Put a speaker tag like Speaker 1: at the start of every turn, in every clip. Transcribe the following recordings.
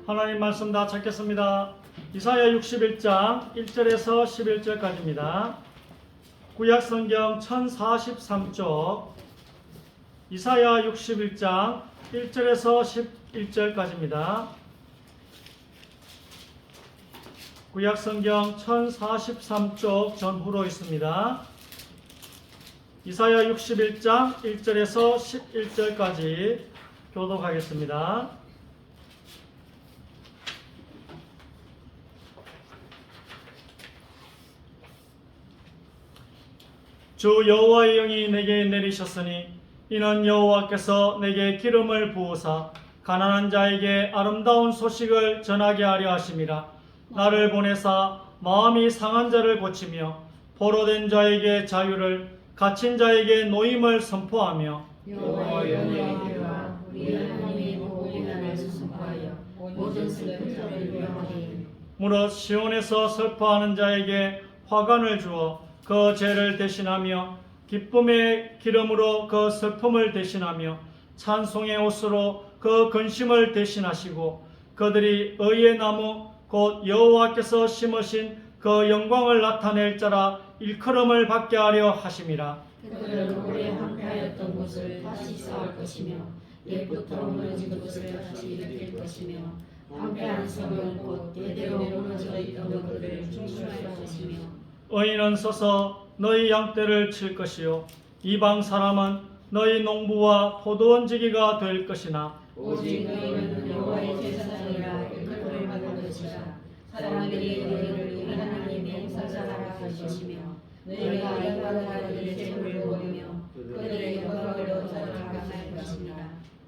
Speaker 1: 하나님 말씀 다 찾겠습니다. 이사야 61장 1절에서 11절까지입니다. 구약성경 1043쪽 이사야 61장 1절에서 11절까지입니다. 구약성경 1043쪽 전후로 있습니다. 이사야 61장 1절에서 11절까지 교독하겠습니다. 주 여호와의 영이 내게 내리셨으니 이는 여호와께서 내게 기름을 부으사 가난한 자에게 아름다운 소식을 전하게 하려 하심이라. 나를 보내사 마음이 상한 자를 고치며 포로된 자에게 자유를 갇힌 자에게 노임을 선포하며
Speaker 2: 여호와의 영광과 우리 하나님의 복을 나라에서 선포하여 모든 슬픈 자를 위로하게
Speaker 1: 무릇 시온에서 슬퍼하는 자에게 화관을 주어 그 죄를 대신하며 기쁨의 기름으로 그 슬픔을 대신하며 찬송의 옷으로 그 근심을 대신하시고 그들이 의의 나무 곧 여호와께서 심으신 그 영광을 나타낼 자라 일컬음을 받게 하려 하심이라.
Speaker 2: 그들은 오래 황폐하였던 곳을 다시 쌓을 것이며 옛부터 무너진 곳을 다시 일으킬 것이며 황폐한 성은 곧 대대로 무너져 있던 것들을 중수할 것이며
Speaker 1: 의인은 서서 너희 양떼를 칠 것이요 이방 사람은 너희 농부와 포도원지기가 될 것이나
Speaker 2: 오직 너희는 여호와의 제사장이라 일컬음을 받을 것이라. 사람들이 너희를 우리 하나님의 용사자라 할 것이며 너희가 이방 나라들의 재물을 먹으며 그들의 영광을 얻어 감사할 것이니라.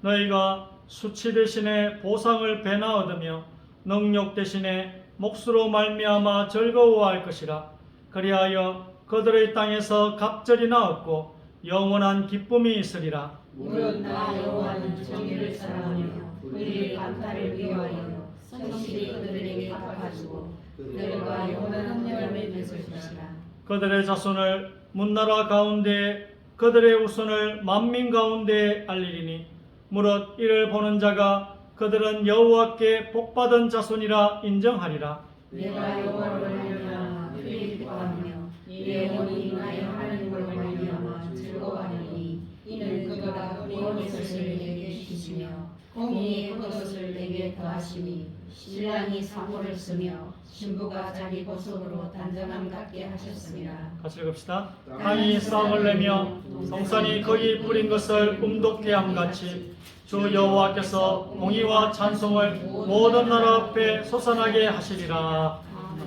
Speaker 1: 너희가 수치 대신에 보상을 배나 얻으며 능력 대신에 몫으로 말미암아 즐거워할 것이라. 그리하여 그들의 땅에서 갑절이나 얻고 영원한 기쁨이 있으리라.
Speaker 2: 무릇 나 여호와는 정의를 사랑하며 우리의 간파를 위하여 성실히 그들에게 갚아주고 그들과 영원한 협력을 맺을 것이라.
Speaker 1: 그들의 자손을 문나라 가운데 그들의 후손을 만민 가운데 알리리니 무릇 이를 보는 자가 그들은 여호와께 복받은 자손이라 인정하리라.
Speaker 2: 내가 여호와를 말미암아 그를 기뻐하며 이 영혼이 나의 하나님을 말미암아 즐거워하리니 이는 그가 구원의 것을 내게 주시며 공의의 것을 내게 더하시니 신랑이 사모를 쓰며 신부가 자기 보석으로 단정함 갖게 하셨습니다.
Speaker 1: 같이 읽읍시다. 땅이 싹을 내며 성산이 거기 뿌린 것을 음독해 함같이 주 여호와께서 공의와 찬송을 모든 나라 앞에 솟아나게 하시리라.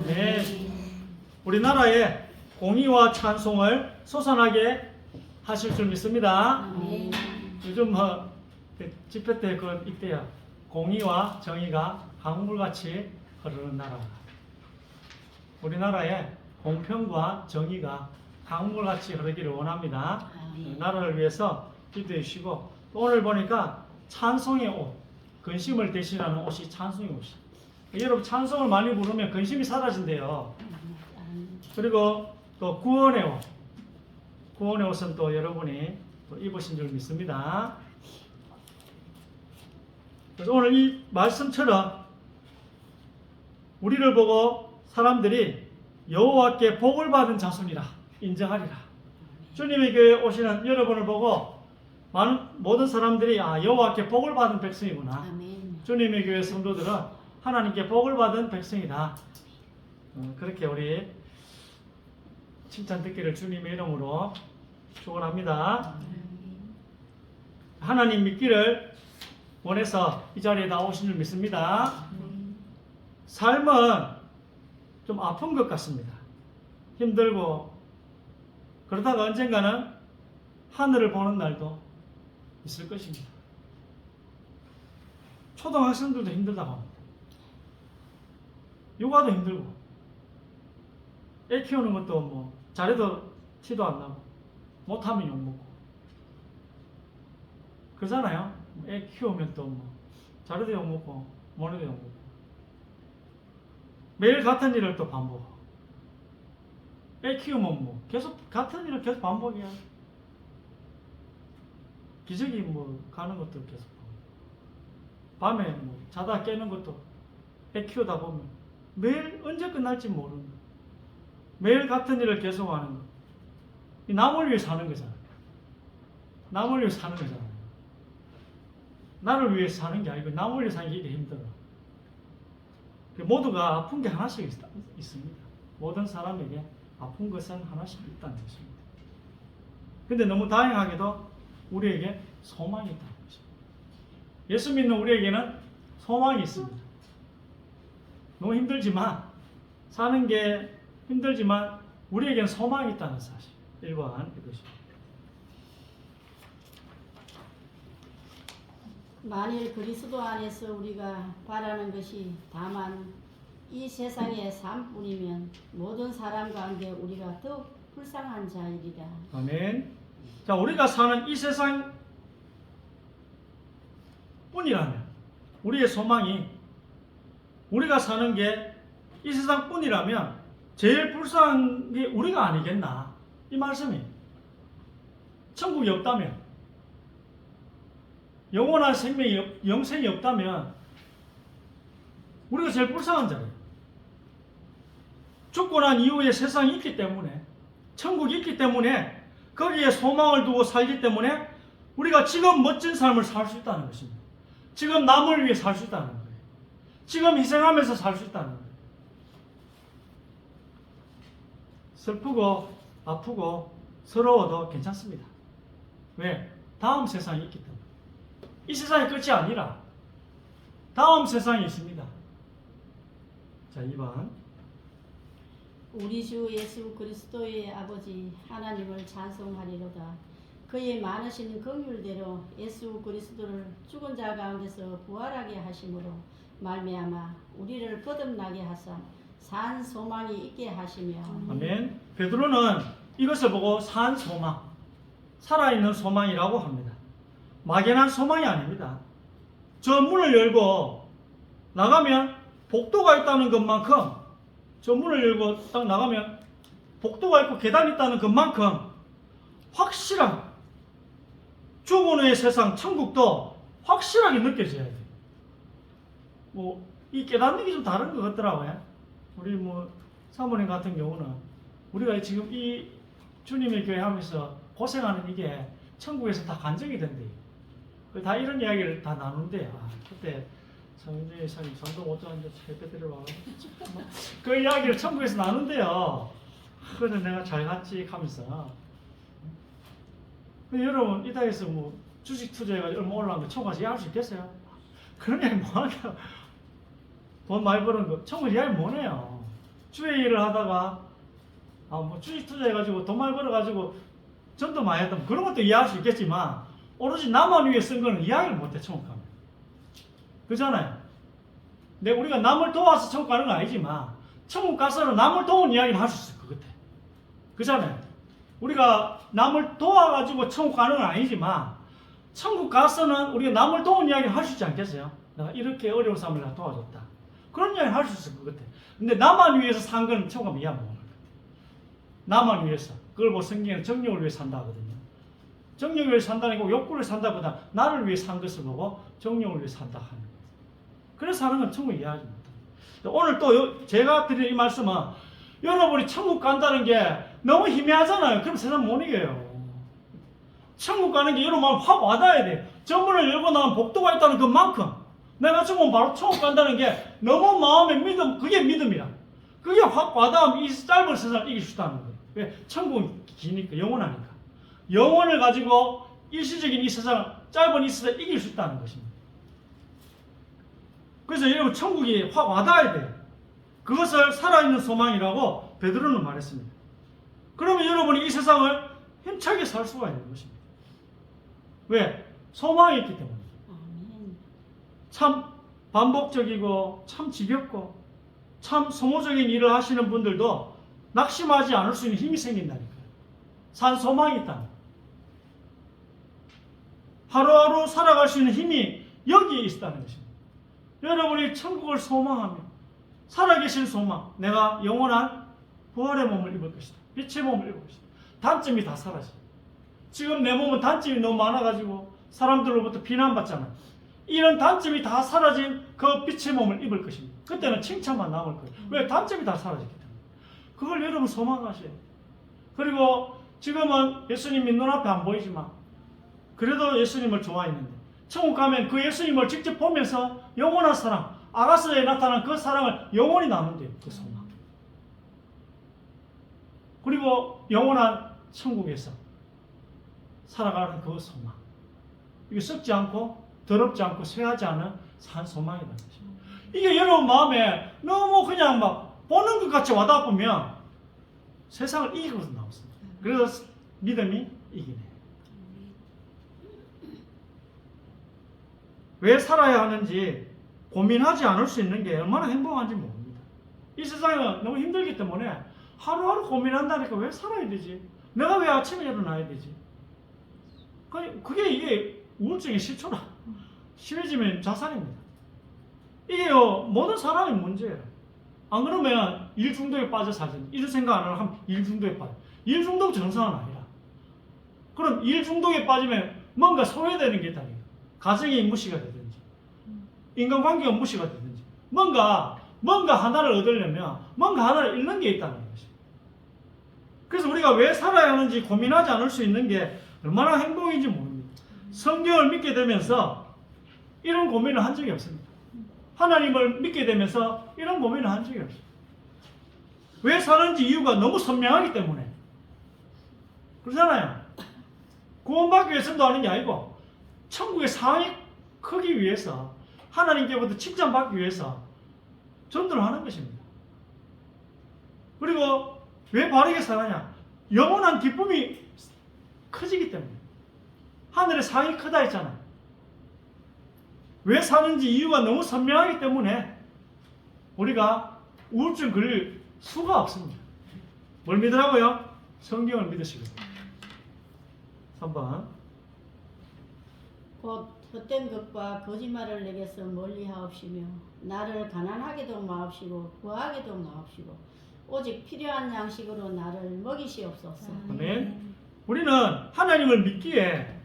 Speaker 1: 아멘. 우리나라에 공의와 찬송을 솟아나게 하실 줄 믿습니다. 요즘 집회 때 그 이때야 공의와 정의가 강물같이 흐르는 나라. 우리나라에 공평과 정의가 강물같이 흐르기를 원합니다. 나라를 위해서 기도해 주시고 오늘 보니까 찬송의 옷, 근심을 대신하는 옷이 찬송의 옷이. 여러분 찬송을 많이 부르면 근심이 사라진대요. 그리고 또 구원의 옷, 구원의 옷은 또 여러분이 또 입으신 줄 믿습니다. 그래서 오늘 이 말씀처럼 우리를 보고 사람들이 여호와께 복을 받은 자손이라 인정하리라. 주님의 교회에 오시는 여러분을 보고 모든 사람들이 여호와께 복을 받은 백성이구나.
Speaker 3: 아멘.
Speaker 1: 주님의 교회 성도들은 하나님께 복을 받은 백성이다. 그렇게 우리 칭찬 듣기를 주님의 이름으로 축원합니다. 하나님 믿기를 원해서 이 자리에 나오신 줄 믿습니다. 삶은 좀 아픈 것 같습니다. 힘들고 그러다가 언젠가는 하늘을 보는 날도 있을 것입니다. 초등학생들도 힘들다고 합니다. 육아도 힘들고 애 키우는 것도 뭐 잘해도 티도 안 나고 못하면 욕먹고 그러잖아요. 애 키우면 또 뭐 잘해도 욕먹고 못해도 욕먹고 매일 같은 일을 또 반복하고 애 키우면 뭐 계속 같은 일을 계속 반복이야. 기저귀 뭐 가는 것도 계속 밤에 뭐 자다 깨는 것도 애 키우다 보면 매일 언제 끝날지 모르는 거. 매일 같은 일을 계속하는 거. 이 남을 위해 사는 거잖아요. 남을 위해 사는 거잖아요. 나를 위해 사는 게 아니고 남을 위해 사는 게 힘들어. 모두가 아픈 게 하나씩 있습니다. 모든 사람에게 아픈 것은 하나씩 있다는 것입니다. 근데 너무 다행하게도 우리에게 소망이 있다는 것입니다. 예수 믿는 우리에게는 소망이 있습니다. 너무 힘들지만, 사는 게 힘들지만 우리에게는 소망이 있다는 사실. 1번 이것입니다.
Speaker 2: 만일 그리스도 안에서 우리가 바라는 것이 다만 이 세상의 삶뿐이면 모든 사람 가운데 우리가 더욱 불쌍한 자이리라.
Speaker 1: 아멘. 자, 우리가 사는 이 세상 뿐이라면, 우리의 소망이 우리가 사는 게 이 세상 뿐이라면 제일 불쌍한 게 우리가 아니겠나, 이 말씀이. 천국이 없다면, 영원한 생명이 영생이 없다면 우리가 제일 불쌍한 자예요. 죽고 난 이후에 세상이 있기 때문에, 천국이 있기 때문에, 거기에 소망을 두고 살기 때문에 우리가 지금 멋진 삶을 살 수 있다는 것입니다. 지금 남을 위해 살 수 있다는 거예요. 지금 희생하면서 살 수 있다는 거예요. 슬프고 아프고 서러워도 괜찮습니다. 왜? 다음 세상이 있기 때문에. 이 세상이 끝이 아니라 다음 세상이 있습니다. 자, 2번.
Speaker 2: 우리 주 예수 그리스도의 아버지 하나님을 찬송하리로다. 그의 많으신 긍휼대로 예수 그리스도를 죽은 자 가운데서 부활하게 하심으로 말미암아 우리를 거듭나게 하사 산 소망이 있게 하시며.
Speaker 1: 아멘. 베드로는 이것을 보고 산 소망, 살아있는 소망이라고 합니다. 막연한 소망이 아닙니다. 저 문을 열고 나가면 복도가 있다는 것만큼, 저 문을 열고 딱 나가면 복도가 있고 계단이 있다는 것만큼 확실한 죽은 후의 세상, 천국도 확실하게 느껴져야 돼요. 이 깨닫는 게 좀 다른 것 같더라고요. 우리 사모님 같은 경우는 우리가 지금 이 주님의 교회 하면서 고생하는 이게 천국에서 다 간증이 된대요. 다 이런 이야기를 다 나눈대요. 그때 성인의 사님 상도 못 자는데 새벽들을 와. 그 이야기를 천국에서 나눈대요. 그래서 내가 잘 갔지 하면서. 근데 여러분, 이 땅에서 주식 투자해가지고 얼마 올라간 거 천국 가서 이해할 수 있겠어요? 그런 이야기 뭐하냐. 돈 많이 버는 거 천국 이야기 뭐네요. 주의 일을 하다가 주식 투자해가지고 돈 많이 벌어가지고 전도 많이 했다면 그런 것도 이해할 수 있겠지만, 오로지 나만 위해 쓴 거는 이야기를 못해. 천국 가면 그잖아요. 우리가 남을 도와서 천국 가는 건 아니지만 천국 가서는 남을 도운 이야기를 할 수 있을 것 같아. 그잖아요. 우리가 남을 도와가지고 천국 가는 건 아니지만 천국 가서는 우리가 남을 도운 이야기를 할 수 있지 않겠어요? 내가 이렇게 어려운 사람을 내가 도와줬다, 그런 이야기를 할 수 있을 것 같아. 근데 나만 위해서 산 건 천국 가면 이해 못 할 것 같아. 나만 위해서. 그걸 성경에는 정욕을 위해 산다 하거든요. 정욕을 위해 산다는 게 욕구를 산다보다 나를 위해 산 것을 보고 정욕을 위해 산다 하는 거예요. 그래서 하는 건 천국 이해하지 못합니다. 오늘 또 제가 드리는 이 말씀은, 여러분이 천국 간다는 게 너무 희미하잖아요. 그럼 세상 못 이겨요. 천국 가는 게 여러분 마음 확 와닿아야 돼. 저 문을 열고 나면 복도가 있다는 것만큼 내가 지금 바로 천국 간다는 게 너무 마음에 믿음, 그게 믿음이야. 그게 확 와닿으면 이 짧은 세상을 이길 수 있다는 거예요. 왜? 천국은 기니까, 영원하니까. 영혼을 가지고 일시적인 이 세상을, 짧은 이 세상을 이길 수 있다는 것입니다. 그래서 여러분, 천국이 확 와닿아야 돼요. 그것을 살아있는 소망이라고 베드로는 말했습니다. 그러면 여러분이 이 세상을 힘차게 살 수가 있는 것입니다. 왜? 소망이 있기 때문에. 참 반복적이고 참 지겹고 참 소모적인 일을 하시는 분들도 낙심하지 않을 수 있는 힘이 생긴다니까요. 산 소망이 있다. 하루하루 살아갈 수 있는 힘이 여기에 있다는 것입니다. 여러분이 천국을 소망하며 살아계신 소망, 내가 영원한 부활의 몸을 입을 것이다, 빛의 몸을 입을 것이다. 단점이 다 사라져. 지금 내 몸은 단점이 너무 많아가지고 사람들로부터 비난받잖아요. 이런 단점이 다 사라진 그 빛의 몸을 입을 것입니다. 그때는 칭찬만 남을 거예요. 왜? 단점이 다 사라졌기 때문에. 그걸 여러분 소망하세요. 그리고 지금은 예수님이 눈앞에 안 보이지만 그래도 예수님을 좋아했는데 천국 가면 그 예수님을 직접 보면서 영원한 사랑, 아가서에 나타난 그 사랑을 영원히 나눈대요. 그 소망. 그리고 영원한 천국에서 살아가는 그 소망. 이게 썩지 않고 더럽지 않고 쇠하지 않은 산 소망이라는 것입니다. 이게 여러분 마음에 너무 그냥 막 보는 것 같이 와닿으면 세상을 이기고서 나왔습니다. 그래서 믿음이 이기네. 왜 살아야 하는지 고민하지 않을 수 있는 게 얼마나 행복한지 모릅니다. 이 세상은 너무 힘들기 때문에 하루하루 고민한다니까 왜 살아야 되지? 내가 왜 아침에 일어나야 되지? 그게 이게 우울증의 시초라. 심해지면 자살입니다. 이게요, 모든 사람의 문제예요. 안 그러면 일 중독에 빠져 살지. 일 생각 안 하면 일 중독에 빠져. 일 중독 정상은 아니라. 그럼 일 중독에 빠지면 뭔가 소외되는 게 있다니까. 가정이 무시가 되든지, 인간관계가 무시가 되든지, 뭔가 하나를 얻으려면 뭔가 하나를 잃는 게 있다는 것이. 그래서 우리가 왜 살아야 하는지 고민하지 않을 수 있는 게 얼마나 행복인지 모릅니다. 성경을 믿게 되면서 이런 고민을 한 적이 없습니다. 하나님을 믿게 되면서 이런 고민을 한 적이 없어요. 왜 사는지 이유가 너무 선명하기 때문에. 그러잖아요. 구원받기 위해서도 하는 게 아니고 천국의 상이 크기 위해서 하나님께부터 칭찬받기 위해서 전도를 하는 것입니다. 그리고 왜 바르게 살아냐? 영원한 기쁨이 커지기 때문에. 하늘의 상이 크다 했잖아요. 왜 사는지 이유가 너무 선명하기 때문에 우리가 우울증 걸릴 수가 없습니다. 뭘 믿으라고요? 성경을 믿으시고. 3번.
Speaker 3: 곧 헛된 것과 거짓말을 내게서 멀리하옵시며 나를 가난하게도 마옵시고 구하게도 마옵시고 오직 필요한 양식으로 나를 먹이시옵소서.
Speaker 1: 아멘. 우리는 하나님을 믿기에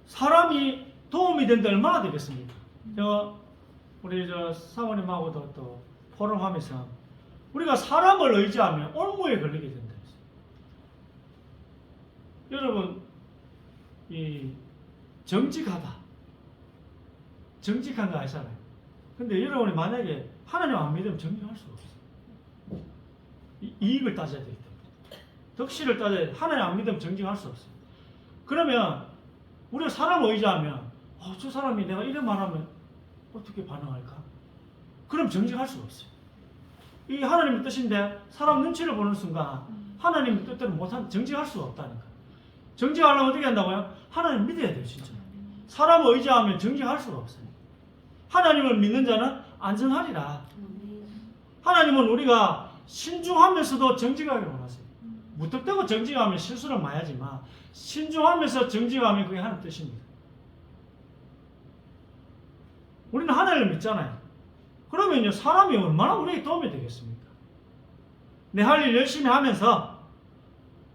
Speaker 1: 사람이 도움이 된다 얼마나 되겠습니까? 우리 사모님하고도 또 포럼하면서 우리가 사람을 의지하면 올무에 걸리게 된다. 여러분, 이 정직한 거 아시잖아요. 근데 여러분이 만약에 하나님 안 믿으면 정직할 수가 없어요. 이익을 따져야 되기 때문에. 덕실을 따져야 돼. 하나님 안 믿으면 정직할 수 없어요. 그러면 우리가 사람을 의지하면 저 사람이 내가 이런 말하면 어떻게 반응할까? 그럼 정직할 수가 없어요. 이게 하나님의 뜻인데 사람 눈치를 보는 순간 하나님의 뜻대로 못한 정직할 수가 없다니까. 정직하려면 어떻게 한다고요? 하나님 믿어야 돼요, 진짜. 사람을 의지하면 정직할 수가 없어요. 하나님을 믿는 자는 안전하리라. 하나님은 우리가 신중하면서도 정직하게 원하세요. 무턱대고 정직하면 실수를 많이 하지만 신중하면서 정직하면 그게 하나님 뜻입니다. 우리는 하나님을 믿잖아요. 그러면요, 사람이 얼마나 우리에게 도움이 되겠습니까? 내 할 일 열심히 하면서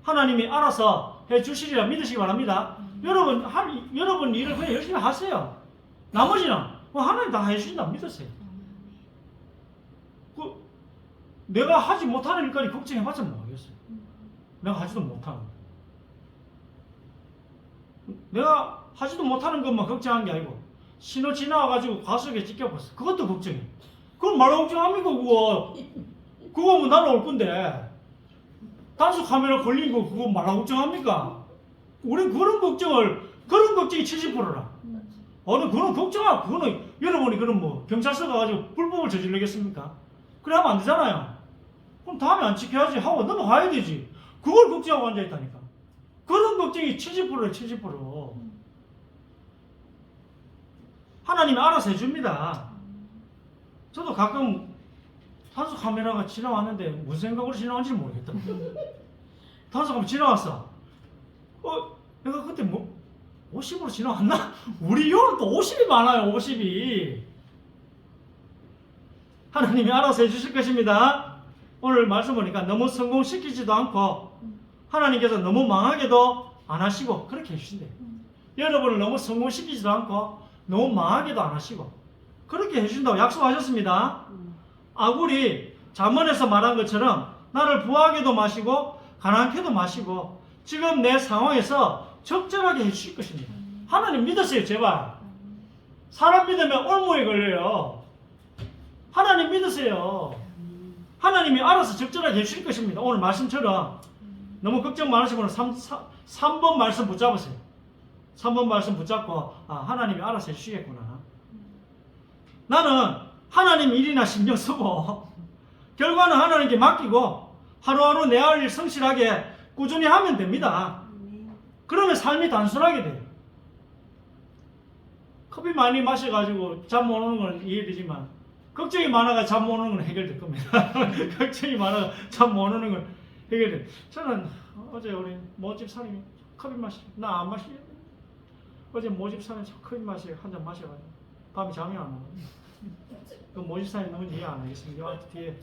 Speaker 1: 하나님이 알아서 해주시리라 믿으시기 바랍니다. 여러분 일을 그냥 열심히 하세요. 나머지는 하나님 다 해주신다 믿으세요. 내가 하지 못하는 일까지 걱정해봤자 뭐하겠어요. 내가 하지도 못하는 거. 내가 하지도 못하는 것만 걱정한 게 아니고 신호 지나와가지고 과속에 찍혀봤어. 그것도 걱정해. 그건 말로 걱정합니까 그거. 그거 뭐 나는 올 건데 단속 카메라 걸린 거 그거 말로 걱정합니까? 우린 그런 걱정이 70%라. 그런 걱정하. 그거는 여러분이 그럼 뭐 경찰서 가가지고 불법을 저지르겠습니까? 그래 하면 안 되잖아요. 그럼 다음에 안 지켜야지 하고 넘어가야 되지. 그걸 걱정하고 앉아있다니까. 그런 걱정이 70%래 70%. 하나님이 알아서 해줍니다. 저도 가끔 단속 카메라가 지나왔는데 무슨 생각으로 지나왔는지 모르겠다. 단속 카메라 지나왔어. 내가 그때 50으로 지나왔나? 우리 요는 또 50이 많아요. 50이. 하나님이 알아서 해주실 것입니다. 오늘 말씀 보니까 너무 성공시키지도 않고 하나님께서 너무 망하게도 안 하시고 그렇게 해주신대요. 여러분을 너무 성공시키지도 않고 너무 망하게도 안 하시고 그렇게 해주신다고 약속하셨습니다. 아굴이 잠언에서 말한 것처럼 나를 부하게도 마시고 가난케도 마시고 지금 내 상황에서 적절하게 해주실 것입니다. 하나님 믿으세요, 제발. 사람 믿으면 올무에 걸려요. 하나님 믿으세요. 하나님이 알아서 적절하게 해주실 것입니다. 오늘 말씀처럼 너무 걱정 많으시면 3번 말씀 붙잡으세요. 3번 말씀 붙잡고 하나님이 알아서 해주시겠구나. 나는 하나님 일이나 신경 쓰고 결과는 하나님께 맡기고 하루하루 내 할 일 성실하게 꾸준히 하면 됩니다. 그러면 삶이 단순하게 돼요. 커피 많이 마셔가지고 잠 못 오는 건 이해되지만 걱정이 많아가 잠 못 오는 건 해결될 겁니다. 걱정이 많아가 잠 못 오는 건 해결돼. 저는 어제 우리 모집 사람이 커피 나 안 마시게. 어제 모집 사람이 커피 한 잔 마셔가지고 밤에 잠이 안 와요. 그 모집 사람이 누군지 이해 안 하겠습니다. 뒤에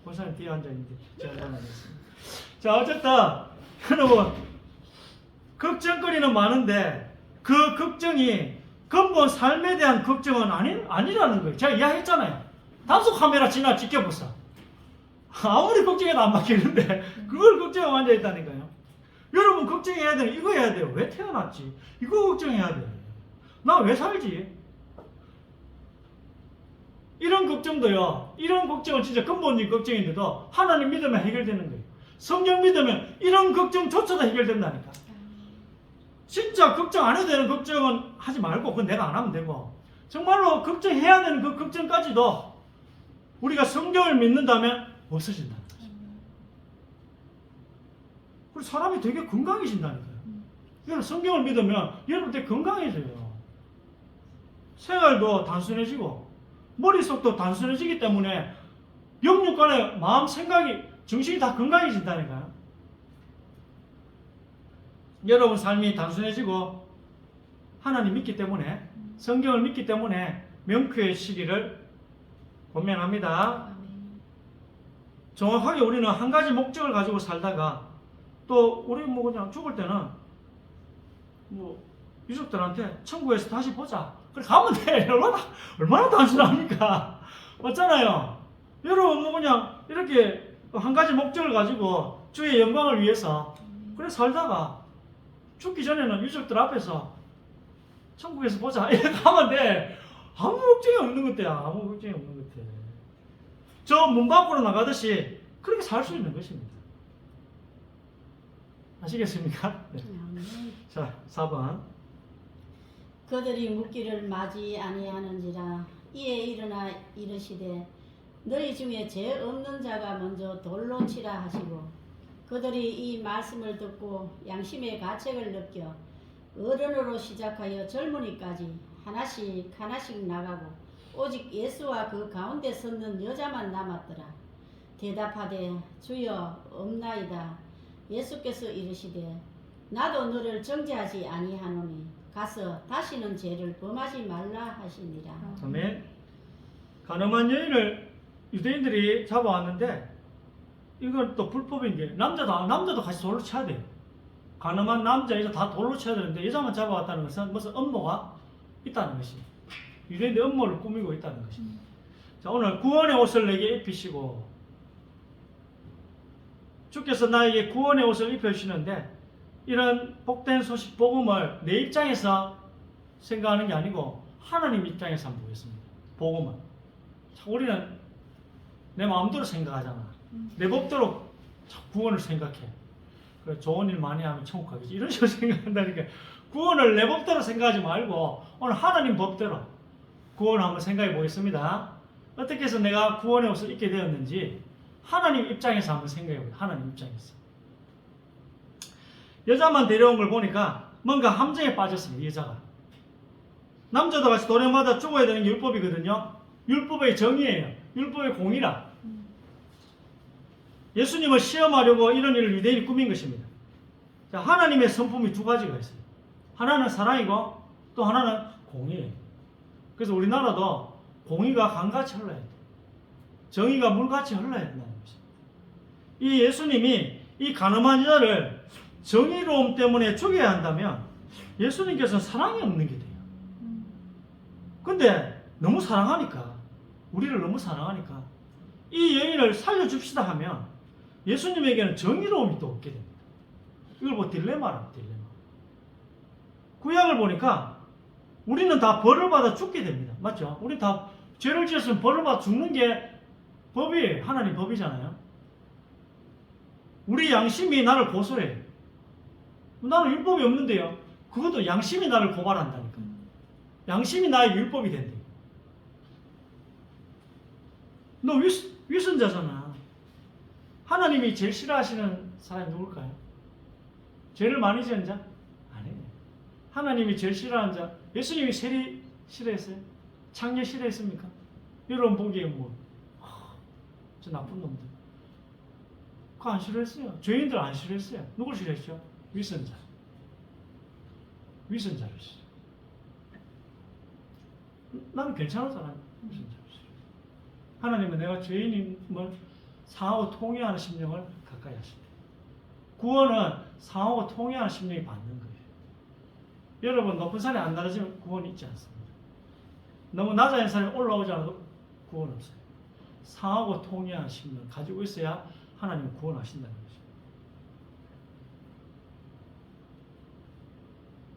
Speaker 1: 본사님 뒤에 앉아 있는데 제가 안 하겠습니다. 자, 어쨌든 여러분 걱정거리는 많은데 그 걱정이 근본 삶에 대한 걱정은 아니라는 거예요. 제가 이야기했잖아요. 단속 카메라 지나 지켜보세요. 아무리 걱정해도 안 바뀌는데 그걸 걱정하고 앉아있다니까요. 여러분 걱정해야 되는 이거 해야 돼요. 왜 태어났지? 이거 걱정해야 돼. 나 왜 살지? 이런 걱정도요. 이런 걱정은 진짜 근본적인 걱정인데도 하나님 믿으면 해결되는 거예요. 성경 믿으면 이런 걱정조차도 해결된다니까. 진짜 걱정 안 해도 되는 걱정은 하지 말고 그건 내가 안 하면 되고 정말로 걱정해야 되는 그 걱정까지도 우리가 성경을 믿는다면 없어진다는 거죠. 그리고 사람이 되게 건강해진다니까요. 여러분 성경을 믿으면 여러분 되게 건강해져요. 생활도 단순해지고 머릿속도 단순해지기 때문에 영육간의 마음, 생각이, 정신이 다 건강해진다니까요. 여러분 삶이 단순해지고 하나님 믿기 때문에 성경을 믿기 때문에 명쾌해지기를 권면합니다. 정확하게 우리는 한 가지 목적을 가지고 살다가 또 우리 뭐 그냥 죽을 때는 뭐 유족들한테 천국에서 다시 보자. 그래 가면 돼. 얼마나 단순합니까? 맞잖아요. 여러분 뭐 그냥 이렇게 한 가지 목적을 가지고 주의 영광을 위해서 그래 살다가 죽기 전에는 유족들 앞에서 천국에서 보자. 이렇게 가면 돼. 아무 걱정이 없는 것 같아요. 아무 걱정이 없는 것 같아. 저 문 밖으로 나가듯이 그렇게 살 수 있는 것입니다. 아시겠습니까? 네. 자, 4번.
Speaker 3: 그들이 묻기를 맞이 아니하는지라 이에 일어나 이르시되 너희 중에 죄 없는 자가 먼저 돌로 치라 하시고 그들이 이 말씀을 듣고 양심의 가책을 느껴 어른으로 시작하여 젊은이까지 하나씩 나가고 오직 예수와 그 가운데 섰는 여자만 남았더라. 대답하되 주여 없나이다. 예수께서 이르시되 나도 너를 정죄하지 아니하노니 가서 다시는 죄를 범하지 말라 하시니라.
Speaker 1: 아멘. 가늠한 여인을 유대인들이 잡아왔는데 이건 또 불법인 게 남자도 같이 돌로 쳐야 돼요. 가늠한 남자 여자 다 돌로 쳐야 되는데 여자만 잡아왔다는 것은 무슨 음모가 있다는 것입니다. 유대인들 음모를 꾸미고 있다는 것입니다. 자, 오늘 구원의 옷을 내게 입히시고 주께서 나에게 구원의 옷을 입혀주시는데 이런 복된 소식 복음을 내 입장에서 생각하는 게 아니고 하나님 입장에서 한번 보겠습니다. 복음은 우리는 내 마음대로 생각하잖아. 내 법대로 구원을 생각해. 그래, 좋은 일 많이 하면 천국 가겠지. 이런 식으로 생각한다니까. 구원을 내 법대로 생각하지 말고 오늘 하나님 법대로 구원을 한번 생각해 보겠습니다. 어떻게 해서 내가 구원의 옷을 입게 되었는지 하나님 입장에서 한번 생각해 보세요. 하나님 입장에서. 여자만 데려온 걸 보니까 뭔가 함정에 빠졌습니다. 여자가. 남자도 같이 도래마다 죽어야 되는 게 율법이거든요. 율법의 정의예요. 율법의 공의라. 예수님을 시험하려고 이런 일을 유대인이 꾸민 것입니다. 자, 하나님의 성품이 두 가지가 있어요. 하나는 사랑이고 또 하나는 공의예요. 그래서 우리나라도 공의가 강같이 흘러야 돼요. 정의가 물같이 흘러야 된다는 것입니다. 이 예수님이 이 가늠한 여자를 정의로움 때문에 죽여야 한다면 예수님께서는 사랑이 없는 게 돼요. 근데 너무 사랑하니까, 우리를 너무 사랑하니까 이 여인을 살려줍시다 하면 예수님에게는 정의로움이 또 없게 됩니다. 이걸 뭐 딜레마라, 딜레마. 구약을 보니까 우리는 다 벌을 받아 죽게 됩니다. 맞죠? 우리 다 죄를 지었으면 벌을 받아 죽는 게 법이, 하나님 법이잖아요. 우리 양심이 나를 고소해. 나는 율법이 없는데요. 그것도 양심이 나를 고발한다니까. 양심이 나의 율법이 된대. 너 위선자잖아. 하나님이 제일 싫어하시는 사람이 누굴까요? 죄를 많이 지은 자? 아니에요. 하나님이 제일 싫어하는 자. 예수님이 세리 싫어했어요? 창녀 싫어했습니까? 여러분 보기에 뭐, 저 나쁜 놈들. 그거 안 싫어했어요. 죄인들 안 싫어했어요. 누굴 싫어했죠? 위선자. 위선자를 싫어. 나는 괜찮은 사람. 위선자를 싫어. 하나님은 내가 죄인임을 상하고 통회하는 심령을 가까이 하신다. 구원은 상하고 통회하는 심령이 받는 거예요. 여러분 높은 산에 안 나르지면 구원이 있지 않습니다. 너무 낮은 산에 올라오지 않아도 구원 없어요. 상하고 통회하는 심령을 가지고 있어야 하나님은 구원하신다는 거죠.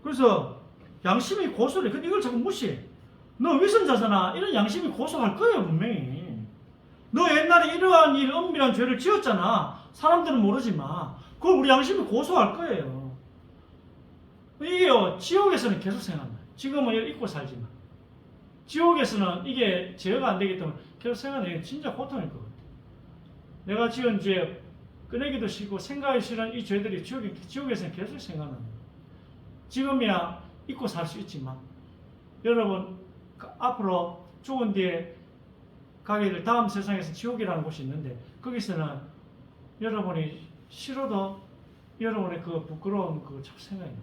Speaker 1: 그래서 양심이 고소해. 근데 이걸 자꾸 무시해. 너 위선자잖아. 이런 양심이 고소할 거예요, 분명히. 너 옛날에 이러한 일, 은밀한 죄를 지었잖아. 사람들은 모르지만 그걸 우리 양심이 고소할 거예요. 이게요, 지옥에서는 계속 생각나요. 지금은 잊고 살지만 지옥에서는 이게 제어가 안 되기 때문에 계속 생각나요. 진짜 고통일 것 같아요. 내가 지은 죄, 꺼내기도 싫고 생각이 싫은 이 죄들이 지옥에서는 계속 생각납니다. 지금이야 잊고 살 수 있지만 여러분 앞으로 죽은 뒤에 가게 될 다음 세상에서 지옥이라는 곳이 있는데 거기서는 여러분이 싫어도 여러분의 그 부끄러운 그거 자꾸 생각이 나요.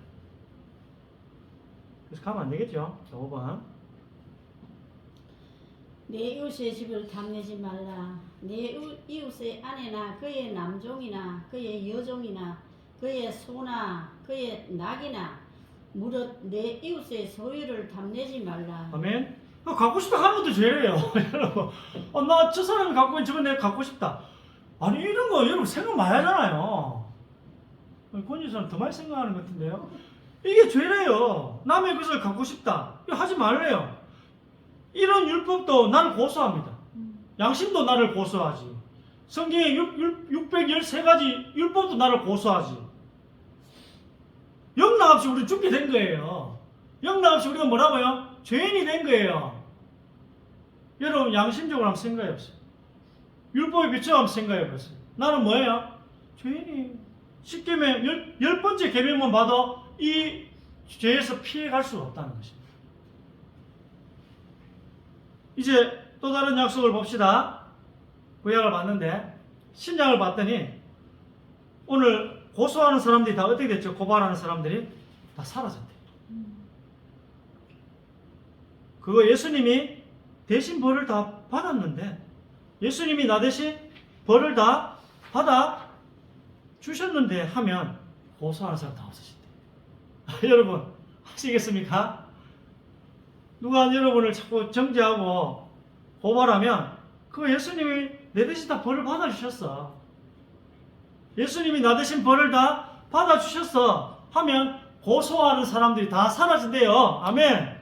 Speaker 1: 그래서 가면 안 되겠죠. 5번.
Speaker 3: 내 이웃의 집을 탐내지 말라. 내 이웃의 아내나 그의 남종이나 그의 여종이나 그의 소나 그의 낙이나 무릇 내 이웃의 소유를 탐내지 말라.
Speaker 1: 아멘. 갖고 싶다 하는 것도 죄예요. 여러분. 나 저 사람이 갖고 있는 저건 내가 갖고 싶다. 아니 이런 거 여러분 생각 많이 하잖아요. 권지사는 더 많이 생각하는 것 같은데요. 이게 죄래요. 남의 것을 갖고 싶다. 이거 하지 말래요. 이런 율법도 나를 고소합니다. 양심도 나를 고소하지. 성경에 613가지 율법도 나를 고소하지. 영락 없이 우리 죽게 된 거예요. 영락 없이 우리가 뭐라고요? 죄인이 된 거예요. 여러분 양심적으로 한번 생각해 보세요. 율법에 비춰 한번 생각해 보세요. 나는 뭐예요? 죄인이. 10계명 10번째 계명만 봐도 이 죄에서 피해갈 수가 없다는 것입니다. 이제 또 다른 약속을 봅시다. 구약을 봤는데 신약을 봤더니 오늘 고소하는 사람들이 다 어떻게 됐죠? 고발하는 사람들이 다 사라졌대요. 그거 예수님이 대신 벌을 다 받았는데 예수님이 나 대신 벌을 다 받아 주셨는데 하면 고소하는 사람 다 없어진대요. 여러분 하시겠습니까? 누가 여러분을 자꾸 정죄하고 고발하면 그 예수님이 내 대신 다 벌을 받아주셨어. 예수님이 나 대신 벌을 다 받아주셨어 하면 고소하는 사람들이 다 사라진대요. 아멘.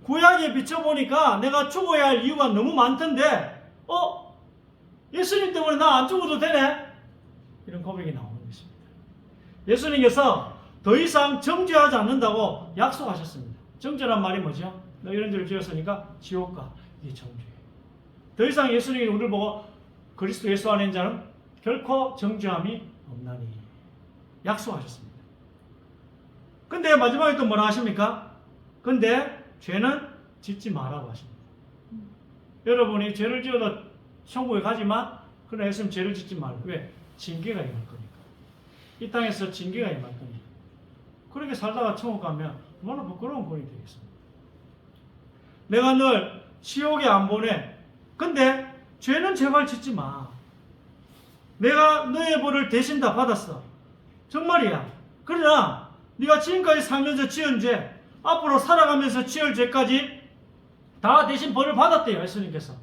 Speaker 1: 구약에 비춰보니까 내가 죽어야 할 이유가 너무 많던데 예수님 때문에 나 안 죽어도 되네? 이런 고백이 나오는 것입니다. 예수님께서 더 이상 정죄하지 않는다고 약속하셨습니다. 정죄란 말이 뭐죠? 너 이런 죄를 지었으니까 지옥 가. 이게 정죄예요. 더 이상 예수님이 우리를 보고 그리스도 예수 안에 있는 자는 결코 정죄함이 없나니 약속하셨습니다. 근데 마지막에 또 뭐라 하십니까? 근데 죄는 짓지 말라고 하십니다. 여러분이 죄를 지어도 천국에 가지만 그러나 예수님 죄를 짓지 말고. 왜? 징계가 임할 거니까. 이 땅에서 징계가 임할 거니까. 그렇게 살다가 천국 가면 얼마나 부끄러운 본이 되겠습니까? 내가 널 지옥에 안 보내. 근데 죄는 제발 짓지 마. 내가 너의 벌을 대신 다 받았어. 정말이야. 그러나 네가 지금까지 살면서 지은 죄, 앞으로 살아가면서 지을 죄까지 다 대신 벌을 받았대요, 예수님께서.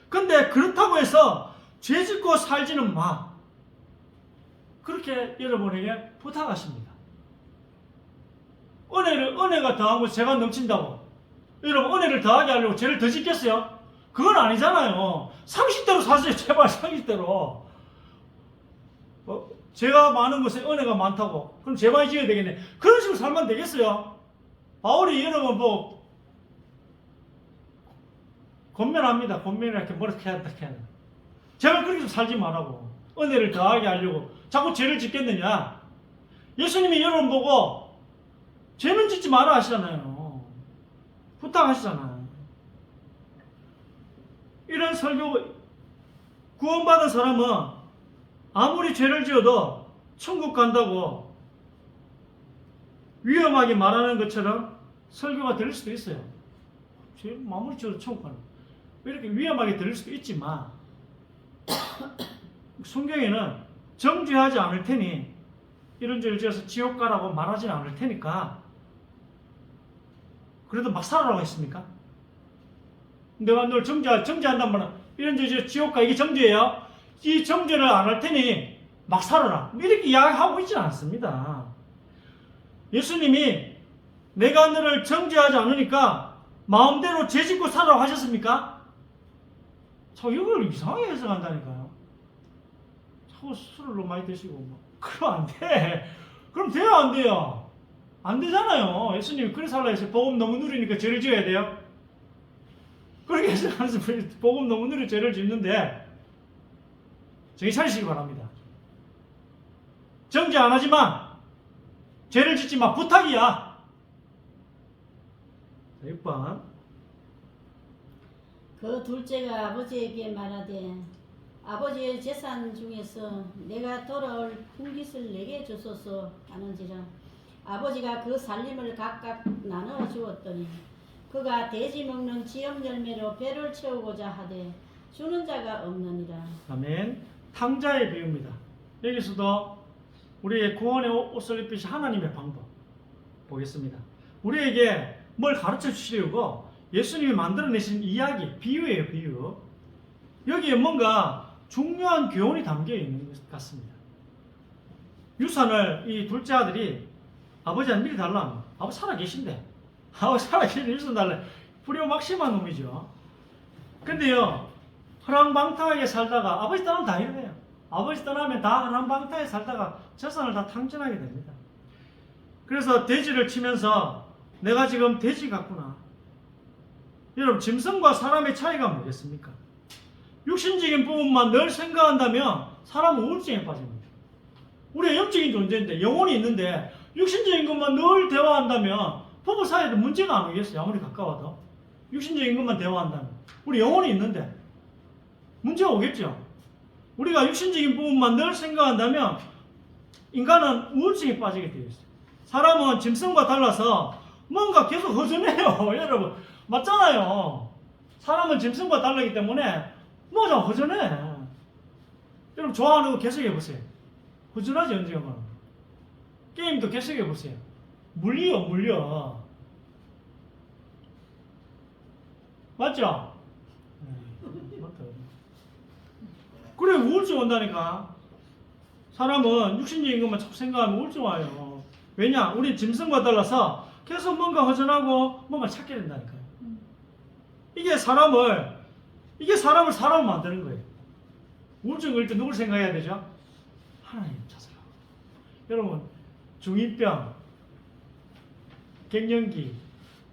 Speaker 1: 근데 그렇다고 해서 죄 짓고 살지는 마. 그렇게 여러분에게 부탁하십니다. 은혜가 더한 것 죄가 넘친다고. 여러분, 은혜를 더하게 하려고 죄를 더 짓겠어요? 그건 아니잖아요. 상식대로 사세요, 제발 상식대로. 죄가 많은 곳에 은혜가 많다고. 그럼 죄 많이 지어야 되겠네. 그런 식으로 살면 되겠어요? 바울이 여러분 권면합니다. 권면을 이렇게 머리 해야 돼. 제발 그렇게 좀 살지 말라고. 은혜를 더하게 하려고 자꾸 죄를 짓겠느냐? 예수님이 여러분 보고 죄는 짓지 마라 하시잖아요. 부탁하시잖아요. 이런 설교, 구원받은 사람은 아무리 죄를 지어도 천국 간다고 위험하게 말하는 것처럼 설교가 들릴 수도 있어요. 죄 아무리 지어도 천국 가는. 이렇게 위험하게 들릴 수도 있지만 성경에는 정죄하지 않을 테니, 이런 죄를 지어서 지옥 가라고 말하지 않을 테니까, 그래도 막 살아라고 했습니까? 내가 널 정죄한단 말은, 이런 죄 지어 지옥 가, 이게 정죄예요? 이 정죄를 안 할 테니 막 살아라, 이렇게 이야기하고 있지는 않습니다. 예수님이 내가 너를 정죄하지 않으니까 마음대로 죄 짓고 살아라고 하셨습니까? 이걸 이상하게 해석한다니까요. 자꾸 술을 너무 많이 드시고 그럼 안 돼. 그럼 돼요, 안 돼요? 안 되잖아요. 예수님이 그래 살라 해서 복음 너무 누리니까 죄를 지어야 돼요? 그렇게 해석하면서 복음 너무 누리 죄를 짓는데, 정신 차리시기 바랍니다. 정죄 안 하지만 죄를 짓지 마, 부탁이야. 6번.
Speaker 3: 그 둘째가 아버지에게 말하되 아버지의 재산 중에서 내가 돌아올 풍깃을 내게 주소서 하는지라. 아버지가 그 살림을 각각 나누어 주었더니 그가 돼지 먹는 지엽 열매로 배를 채우고자 하되 주는 자가 없느니라.
Speaker 1: 아멘. 탕자의 비유입니다. 여기서도 우리의 구원의 옷을 입히신 하나님의 방법 보겠습니다. 우리에게 뭘 가르쳐 주시려고 예수님이 만들어내신 이야기, 비유예요, 비유. 여기에 뭔가 중요한 교훈이 담겨 있는 것 같습니다. 유산을 이 둘째 아들이 아버지한테 미리 달라. 아버지 살아계신데. 아버지 살아계신데 유산 달래. 불효 막심한 놈이죠. 근데요, 허랑방탕하게 살다가 아버지 떠나면 다 이래요. 아버지 떠나면 다 허랑방탕하게 살다가 재산을 다 탕진하게 됩니다. 그래서 돼지를 치면서 내가 지금 돼지 같구나. 여러분, 짐승과 사람의 차이가 뭐겠습니까? 육신적인 부분만 늘 생각한다면 사람은 우울증에 빠집니다. 우리가 영적인 존재인데, 영혼이 있는데 육신적인 것만 늘 대화한다면 부부 사이에도 문제가 안 오겠어요. 아무리 가까워도. 육신적인 것만 대화한다면. 우리 영혼이 있는데 문제가 오겠죠. 우리가 육신적인 부분만 늘 생각한다면 인간은 우울증에 빠지게 되어 있어요. 사람은 짐승과 달라서 뭔가 계속 허전해요. 여러분, 맞잖아요. 사람은 짐승과 다르기 때문에 뭐가 허전해. 여러분, 좋아하는 거 계속 해보세요. 허전하지, 언젠가. 게임도 계속 해보세요. 물려. 맞죠? 맞다. 그래, 우울증 온다니까. 사람은 육신적인 것만 자꾸 생각하면 우울증 와요. 왜냐? 우리 짐승과 달라서 계속 뭔가 허전하고 뭔가 찾게 된다니까요. 이게 사람을 사람을 만드는 거예요. 우울증 걸릴 때 누굴 생각해야 되죠? 하나님 찾아라. 여러분, 중2병, 갱년기,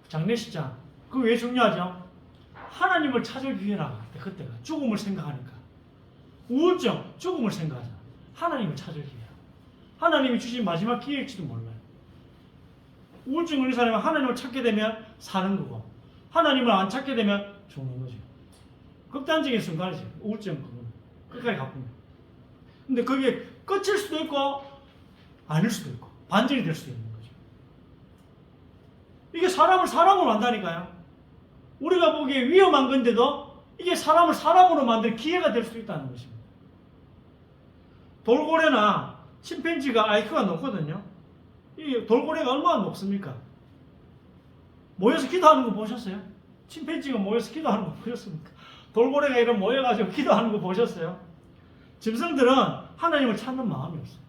Speaker 1: 장례식장, 그거 왜 중요하죠? 하나님을 찾을 기회라. 그때가 죽음을 생각하니까. 우울증, 죽음을 생각하잖아. 하나님을 찾을 기회야. 하나님이 주신 마지막 기회일지도 몰라요. 우울증 걸린 사람은 하나님을 찾게 되면 사는 거고, 하나님을 안 찾게 되면 죽는 거죠. 극단적인 순간이죠. 우울증 그거는 끝까지 가봅니다. 근데 그게 끝일 수도 있고 아닐 수도 있고 반전이 될 수도 있는 거죠. 이게 사람을 사람으로 한다니까요. 우리가 보기에 위험한 건데도 이게 사람을 사람으로 만들 기회가 될 수도 있다는 것입니다. 돌고래나 침팬지가 IQ가 높거든요. 이 돌고래가 얼마나 높습니까? 모여서 기도하는 거 보셨어요? 침팬지가 모여서 기도하는 거 보셨습니까? 돌고래가 이런 모여가지고 기도하는 거 보셨어요? 짐승들은 하나님을 찾는 마음이 없어요.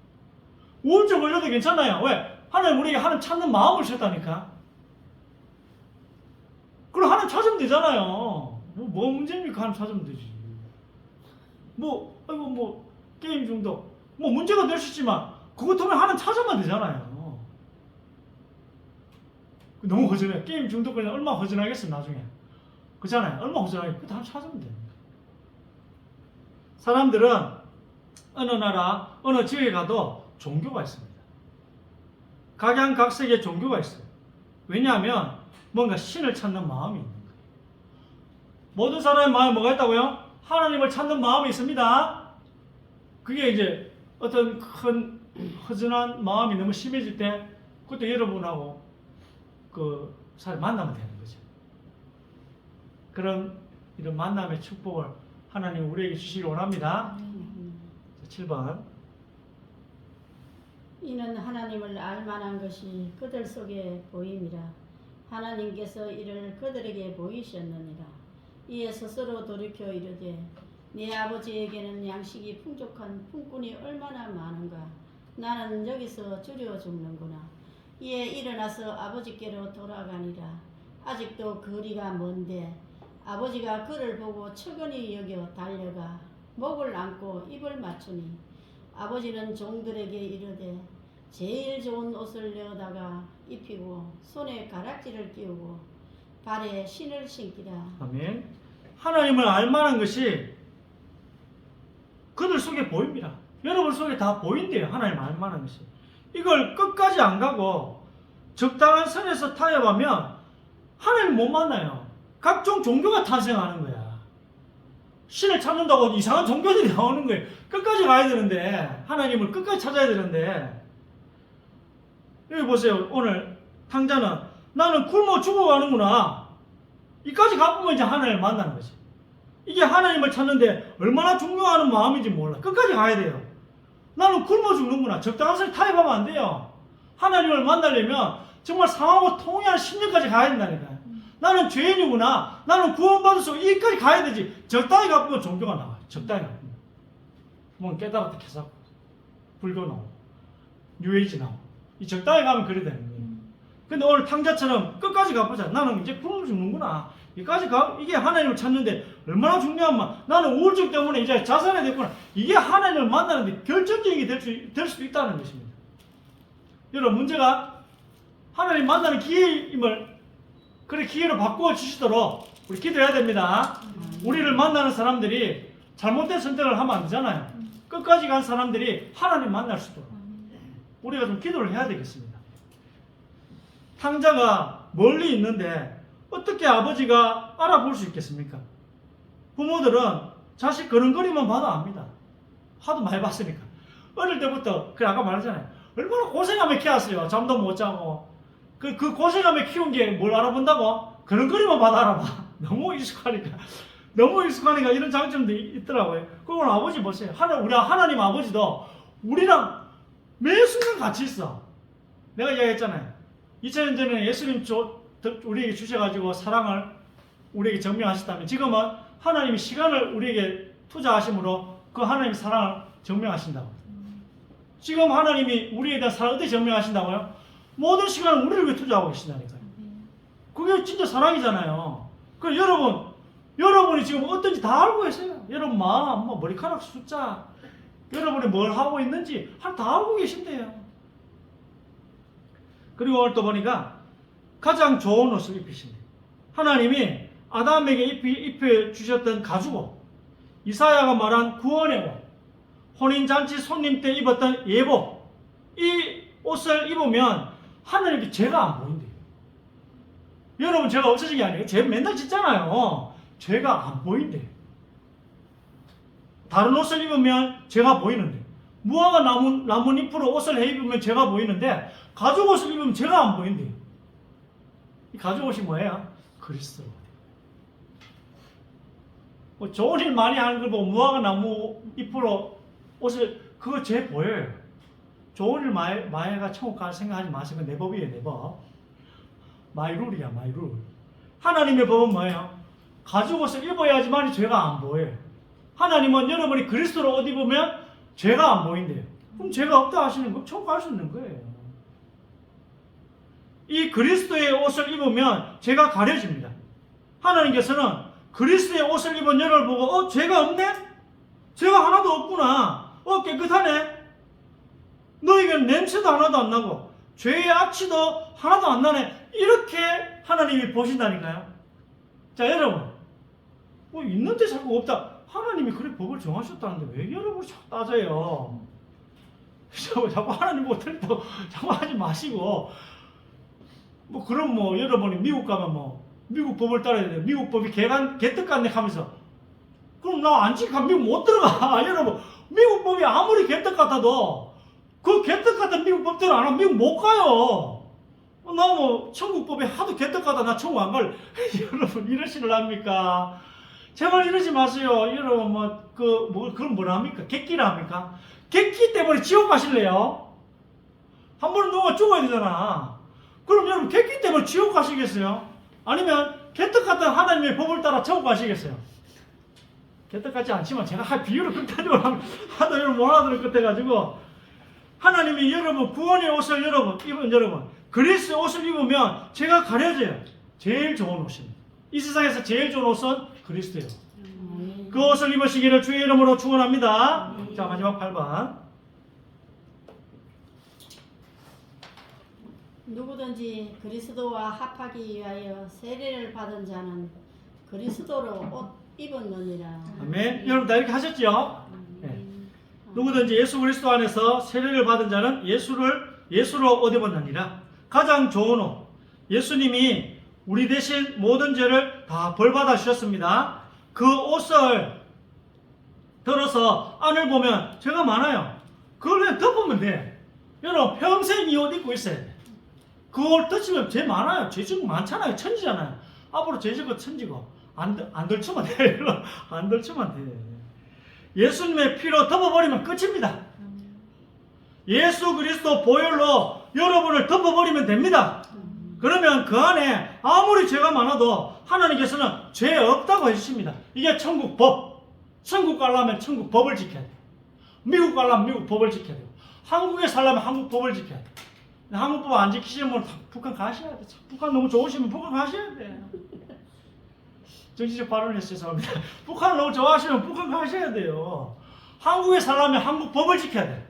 Speaker 1: 우울증 걸려도 괜찮아요. 왜? 하나님 우리에게 하나님 찾는 마음을 주셨다니까. 그럼 하나님 찾으면 되잖아요. 뭐 문제입니까? 하나님 찾으면 되지. 아이고 게임 중독 문제가 될 수 있지만 그것 때문에 하나님 찾으면 되잖아요. 너무 허전해. 게임 중독 그냥 얼마나 허전하겠어 나중에. 그렇잖아요. 얼마나 허전하게. 그것도 하나님 찾으면 됩니다. 사람들은 어느 나라 어느 지역에 가도 종교가 있습니다. 각양각색의 종교가 있어요. 왜냐하면 뭔가 신을 찾는 마음이 있는 거예요. 모든 사람의 마음에 뭐가 있다고요? 하나님을 찾는 마음이 있습니다. 그게 이제 어떤 큰 허전한 마음이 너무 심해질 때 그때 여러분하고 그 사람 만나면 되는 거죠. 그런 이런 만남의 축복을 하나님 우리에게 주시기 원합니다. 7번.
Speaker 3: 이는 하나님을 알만한 것이 그들 속에 보임이라. 하나님께서 이를 그들에게 보이셨느니라. 이에 스스로 돌이켜 이르되 네 아버지에게는 양식이 풍족한 품꾼이 얼마나 많은가. 나는 여기서 줄여 죽는구나. 이에 일어나서 아버지께로 돌아가니라. 아직도 거리가 먼데 아버지가 그를 보고 측은히 여겨 달려가 목을 안고 입을 맞추니 아버지는 종들에게 이르되 제일 좋은 옷을 내어다가 입히고 손에 가락지를 끼우고 발에 신을 신기라.
Speaker 1: 아멘. 하나님을 알만한 것이 그들 속에 보입니다. 여러분 속에 다 보인대요. 하나님 알만한 것이. 이걸 끝까지 안 가고 적당한 선에서 타협하면 하나님 못 만나요. 각종 종교가 탄생하는 거야. 신을 찾는다고 이상한 종교들이 나오는 거예요. 끝까지 가야 되는데, 하나님을 끝까지 찾아야 되는데, 여기 보세요. 오늘 탕자는 나는 굶어 죽어가는구나. 이까지 가보면 이제 하나님을 만나는 거지. 이게 하나님을 찾는데 얼마나 중요한 마음인지 몰라. 끝까지 가야 돼요. 나는 굶어 죽는구나. 적당한 선에 타협하면 안 돼요. 하나님을 만나려면 정말 상하고 통해한 심리까지 가야 된다니까요. 나는 죄인이구나. 나는 구원받을 수 있고 이까지 가야 되지. 적당히 가보면 종교가 나와요. 적당히 가보면. 뭐 깨달았다 캐사고 불교 나오고 뉴에이지 나오고 이 적당히 가면 그래 되는 거예요. 근데 오늘 탕자처럼 끝까지 가보자. 나는 이제 굶어 죽는구나. 이까지 가, 이게 하나님을 찾는데 얼마나 중요한 말. 나는 우울증 때문에 이제 자살해야 됐구나. 이게 하나님을 만나는데 결정적인 게 될 수도 있다는 것입니다. 여러분, 문제가 하나님 만나는 기회임을 그래 기회로 바꾸어 주시도록 우리 기도해야 됩니다. 우리를 만나는 사람들이 잘못된 선택을 하면 안 되잖아요. 끝까지 간 사람들이 하나님 만날 수 있도록 우리가 좀 기도를 해야 되겠습니다. 탕자가 멀리 있는데 어떻게 아버지가 알아볼 수 있겠습니까? 부모들은 자식 그런거리만 봐도 압니다. 하도 많이 봤으니까. 어릴 때부터 아까 말했잖아요. 얼마나 고생하며 키웠어요. 잠도 못 자고. 그 고생하며 키운 게 뭘 알아본다고? 그런거리만 봐도 알아봐. 너무 익숙하니까 이런 장점도 있더라고요. 그리고 아버지 보세요. 우리 하나님 아버지도 우리랑 매 순간 같이 있어. 내가 이야기했잖아요. 2000년 전에 예수님 우리에게 주셔가지고 사랑을 우리에게 증명하셨다면 지금은 하나님이 시간을 우리에게 투자하심으로 그 하나님의 사랑을 증명하신다고. 지금 하나님이 우리에 대한 사랑을 어떻게 증명하신다고요? 모든 시간을 우리를 위해 투자하고 계신다니까요. 그게 진짜 사랑이잖아요. 그래서 여러분이 지금 어떤지 다 알고 계세요. 여러분 마음, 머리카락 숫자, 여러분이 뭘 하고 있는지 다 알고 계신대요. 그리고 오늘 또 보니까 가장 좋은 옷을 입히신대. 하나님이 아담에게 입혀주셨던 가죽옷, 이사야가 말한 구원의 옷, 혼인잔치 손님 때 입었던 예복, 이 옷을 입으면 하나님께 죄가 안 보인대요. 여러분, 죄가 없어진 게 아니에요. 죄 맨날 짓잖아요. 죄가 안 보인대요. 다른 옷을 입으면 죄가 보이는데, 무화과 나뭇잎으로 옷을 해 입으면 죄가 보이는데 가죽옷을 입으면 죄가 안 보인대요. 이 가죽옷이 뭐예요? 그리스도. 좋은 일 많이 하는 걸 보고 무화과 나뭇잎으로 옷을, 그거 죄 보여요. 좋은 일 많이 해가 천국 갈 생각하지 마시고 내 법이에요, 내 법. 마이룰이야, 마이룰. 하나님의 법은 뭐예요? 가죽 옷을 입어야지만 죄가 안 보여요. 하나님은 여러분이 그리스도로 옷 입으면 죄가 안 보인대요. 그럼 죄가 없다 하시는 거 천국 갈 수 있는 거예요. 이 그리스도의 옷을 입으면 죄가 가려집니다. 하나님께서는 그리스도의 옷을 입은 여러분을 보고 죄가 없네? 죄가 하나도 없구나. 깨끗하네? 너에게는 냄새도 하나도 안 나고 죄의 악취도 하나도 안 나네. 이렇게 하나님이 보신다니까요. 자, 여러분, 있는데 자꾸 없다. 하나님이 그래 법을 정하셨다는데 왜 여러분이 자꾸 따져요? 자꾸 하나님 못할도 자꾸 하지 마시고, 그럼 여러분이 미국 가면 미국 법을 따라야 돼요. 미국 법이 개떡 같네 하면서, 그럼 나 안 지금 미국 못 들어가. 여러분, 미국 법이 아무리 개떡 같아도 그 개떡 같은 미국 법대로 안 하면 미국 못 가요. 나 천국 법이 하도 개떡 같아. 나 천국 안 갈. 여러분, 이러시려합니까? 제발 이러지 마세요. 여러분, 그건 뭐라 합니까? 객기라 합니까? 객기 때문에 지옥 가실래요? 한 번은 누가 죽어야 되잖아. 그럼 여러분, 객기 때문에 지옥 가시겠어요? 아니면 개떡 같은 하나님의 법을 따라 천국 가시겠어요? 개떡 같지 않지만 제가 비유를 극단적으로 하도 여러분 못 알아들을 것 같아가지고, 하나님이 여러분 구원의 옷을 입은 여러분 그리스도의 옷을 입으면 죄가 가려져요. 제일 좋은 옷입니다. 이 세상에서 제일 좋은 옷은 그리스도예요. 그 옷을 입으시기를 주의 이름으로 축원합니다. 자, 마지막 8번.
Speaker 3: 누구든지 그리스도와 합하기 위하여 세례를 받은 자는 그리스도로 옷 입었느니라.
Speaker 1: 아멘. 여러분 다 이렇게 하셨죠? 네. 누구든지 예수 그리스도 안에서 세례를 받은 자는 예수로 옷 입었느니라. 가장 좋은 옷. 예수님이 우리 대신 모든 죄를 다 벌받아 주셨습니다. 그 옷을 들어서 안을 보면 죄가 많아요. 그걸 그냥 덮으면 돼. 여러분 평생 이 옷 입고 있어야 돼. 그 옷 덮으면 죄 많아요. 죄 지금 많잖아요. 천지잖아요. 앞으로 죄 지고 천지고 안 덜치면 돼. 안 덜치면 돼. 예수님의 피로 덮어버리면 끝입니다. 예수 그리스도 보혈로 여러분을 덮어버리면 됩니다. 그러면 그 안에 아무리 죄가 많아도 하나님께서는 죄 없다고 해주십니다. 이게 천국 법. 천국 가려면 천국 법을 지켜야 돼요. 미국 가려면 미국 법을 지켜야 돼요. 한국에 살려면 한국 법을 지켜야 돼요. 한국 법 안 지키시면 북한 가셔야 돼요. 북한 너무 좋으시면 북한 가셔야 돼요. 정치적 발언을 해서 죄송합니다. 북한을 너무 좋아하시면 북한 가셔야 돼요. 한국에 살려면 한국 법을 지켜야 돼요.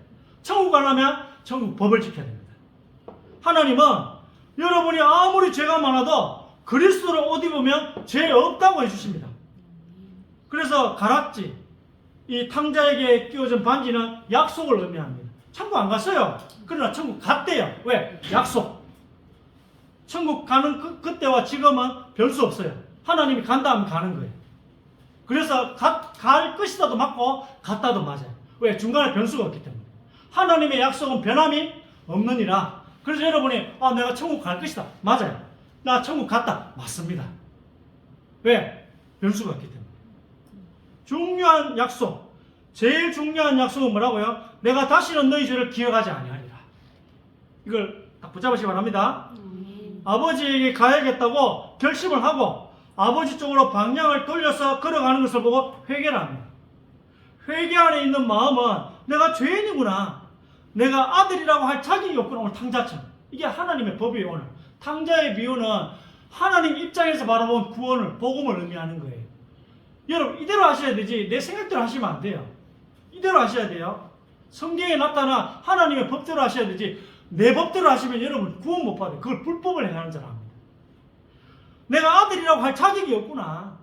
Speaker 1: 천국 가려면 천국 법을 지켜야 됩니다. 하나님은 여러분이 아무리 죄가 많아도 그리스도로 옷 입으면 죄 없다고 해주십니다. 그래서 가락지, 이 탕자에게 끼워준 반지는 약속을 의미합니다. 천국 안 갔어요. 그러나 천국 갔대요. 왜? 약속. 천국 가는 그때와 지금은 별 수 없어요. 하나님이 간다 하면 가는 거예요. 그래서 갈 것이다도 맞고 갔다도 맞아요. 왜? 중간에 변수가 없기 때문에. 하나님의 약속은 변함이 없느니라. 그래서 여러분이 내가 천국 갈 것이다. 맞아요. 나 천국 갔다. 맞습니다. 왜? 변수가 없기 때문에. 중요한 약속. 제일 중요한 약속은 뭐라고요? 내가 다시는 너희 죄를 기억하지 아니하리라. 이걸 딱 붙잡으시기 바랍니다. 아버지에게 가야겠다고 결심을 하고 아버지 쪽으로 방향을 돌려서 걸어가는 것을 보고 회개를 합니다. 회개 안에 있는 마음은 내가 죄인이구나. 내가 아들이라고 할 자격이 없구나. 오늘 탕자처럼. 이게 하나님의 법이에요. 오늘 탕자의 비유는 하나님 입장에서 바라본 구원을, 복음을 의미하는 거예요. 여러분 이대로 하셔야 되지 내 생각대로 하시면 안 돼요. 이대로 하셔야 돼요. 성경에 나타나 하나님의 법대로 하셔야 되지 내 법대로 하시면 여러분 구원 못 받아요. 그걸 불법을 행하는 자랍니다. 내가 아들이라고 할 자격이 없구나.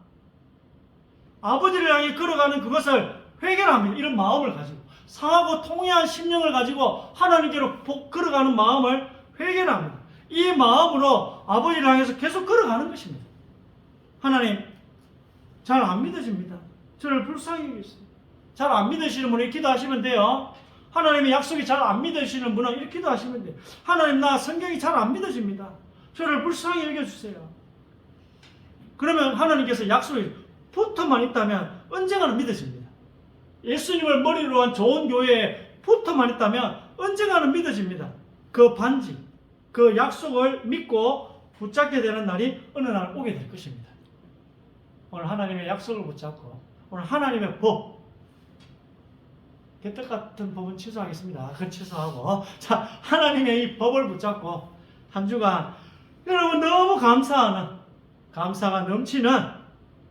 Speaker 1: 아버지를 향해 걸어가는 그것을 회개를 합니다. 이런 마음을 가지고 상하고 통회한 심령을 가지고 하나님께로 걸어가는 마음을 회개를 합니다. 이 마음으로 아버지를 향해서 계속 걸어가는 것입니다. 하나님 잘 안 믿어집니다. 저를 불쌍히 여기겠습니다. 잘 안 믿으시는 분이 기도하시면 돼요. 하나님의 약속이 잘 안 믿으시는 분은 이렇게 기도하시면 돼요. 하나님 나 성경이 잘 안 믿어집니다. 저를 불쌍히 여겨주세요. 그러면 하나님께서 약속이 붙어만 있다면 언젠가는 믿어집니다. 예수님을 머리로 한 좋은 교회에 붙어만 있다면 언젠가는 믿어집니다. 그 반지, 그 약속을 믿고 붙잡게 되는 날이 어느 날 오게 될 것입니다. 오늘 하나님의 약속을 붙잡고 오늘 하나님의 법, 개떡 같은 법은 취소하겠습니다. 그건 취소하고, 자, 하나님의 이 법을 붙잡고 한 주간 여러분 너무 감사하는, 감사가 넘치는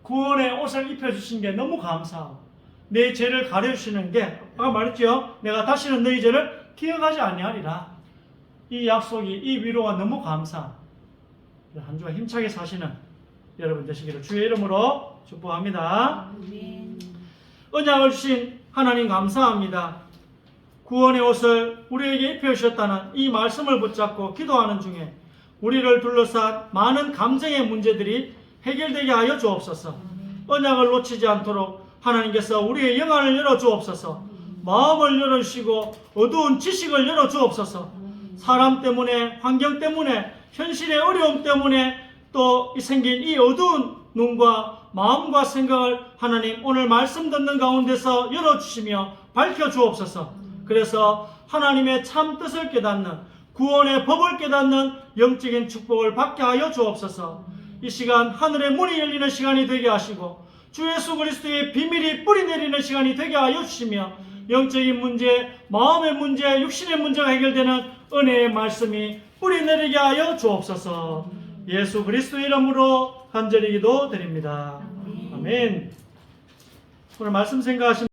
Speaker 1: 구원의 옷을 입혀주신 게 너무 감사하고, 내 죄를 가려주시는 게, 아까 말했죠? 내가 다시는 너희 죄를 기억하지 아니하리라. 이 약속이, 이 위로가 너무 감사. 한 주간 힘차게 사시는 여러분 되시기를 주의 이름으로 축복합니다.
Speaker 2: 아멘.
Speaker 1: 언약을 주신 하나님 감사합니다. 구원의 옷을 우리에게 입혀주셨다는 이 말씀을 붙잡고 기도하는 중에 우리를 둘러싼 많은 감정의 문제들이 해결되게 하여 주옵소서. 언약을 놓치지 않도록 하나님께서 우리의 영안을 열어 주옵소서. 마음을 열어주시고 어두운 지식을 열어 주옵소서. 사람 때문에, 환경 때문에, 현실의 어려움 때문에 또 생긴 이 어두운 눈과 마음과 생각을 하나님 오늘 말씀 듣는 가운데서 열어주시며 밝혀주옵소서. 그래서 하나님의 참 뜻을 깨닫는, 구원의 법을 깨닫는 영적인 축복을 받게 하여 주옵소서. 이 시간 하늘의 문이 열리는 시간이 되게 하시고 주 예수 그리스도의 비밀이 뿌리내리는 시간이 되게 하여 주시며 영적인 문제, 마음의 문제, 육신의 문제가 해결되는 은혜의 말씀이 뿌리내리게 하여 주옵소서. 예수 그리스도 이름으로 간절히 기도드립니다. 아멘. 오늘 말씀 생각하신